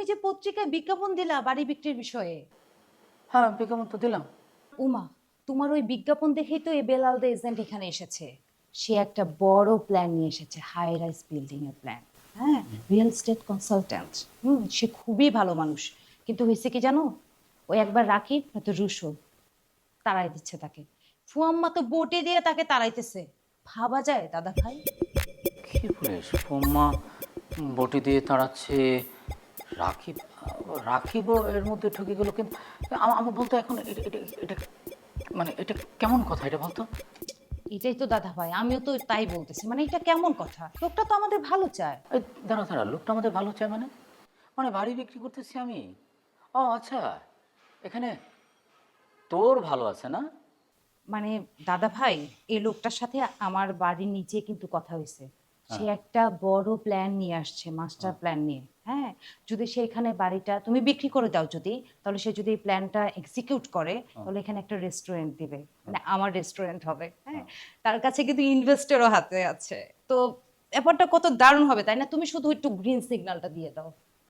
তুমি যে পত্রিকায় বিজ্ঞাপন দিলা বাড়ি বিক্রির বিষয়ে। হ্যাঁ, বিজ্ঞাপন তো দিলাম। উমা, তোমার ওই বিজ্ঞাপন দেখেই তো এই বেলাল দা এজেন্ট এখানে এসেছে। সে একটা বড় প্ল্যান নিয়ে এসেছে, হাই রাইজ বিল্ডিং এর প্ল্যান। হ্যাঁ, রিয়েল এস্টেট কনসালট্যান্ট। সে খুবই ভালো মানুষ। কিন্তু হয়েছে কি জানো, ওই একবার রাকিব নয়তো রুশো তাড়াই দিচ্ছে তাকে। ফুয়াম্মা তো বটে দিয়ে তাকে তাড়াইতেছে। ভাবা যায় দাদা ভাই? কি বলিস, ফম্মা বটি দিয়ে তাড়াচ্ছে, রাখিব রাখিবও এর মধ্যে ঢুকে গেল। কিন্তু আমার বলতো এখন এটা মানে এটা কেমন কথা, এটা বলতো। এটাই তো দাদা ভাই, আমিও তো তাই বলতেছি, মানে এটা কেমন কথা? লোকটা তো আমাদের ভালো চায়। এই দাঁড়া দাঁড়া, লোকটা আমাদের ভালো চায় মানে? মানে বাড়ি বিক্রি করতেছি আমি। ও আচ্ছা, এখানে তোর ভালো আছে না? মানে দাদা ভাই, এই লোকটার সাথে আমার বাড়ির নিচে কিন্তু কথা হয়েছে। সে হ্যাঁ, একটা বড় প্ল্যান নিয়ে আসছে, মাস্টার হ্যাঁ, প্ল্যান নিয়ে। হ্যাঁ, যদি সেখানে বাড়িটা তুমি বিক্রি করে দাও, যদি তাহলে সে যদি এই প্ল্যানটা এক্সিকিউট করে, হ্যাঁ, তাহলে এখানে একটা রেস্টুরেন্ট দিবে, হ্যাঁ, মানে আমার রেস্টুরেন্ট হবে। হ্যাঁ, হ্যাঁ। তার কাছে কিন্তু ইনভেস্টরও হাতে আছে। তো ব্যাপারটা কত দারুণ হবে তাই না? তুমি শুধু একটু গ্রিন সিগন্যালটা দিয়ে দাও।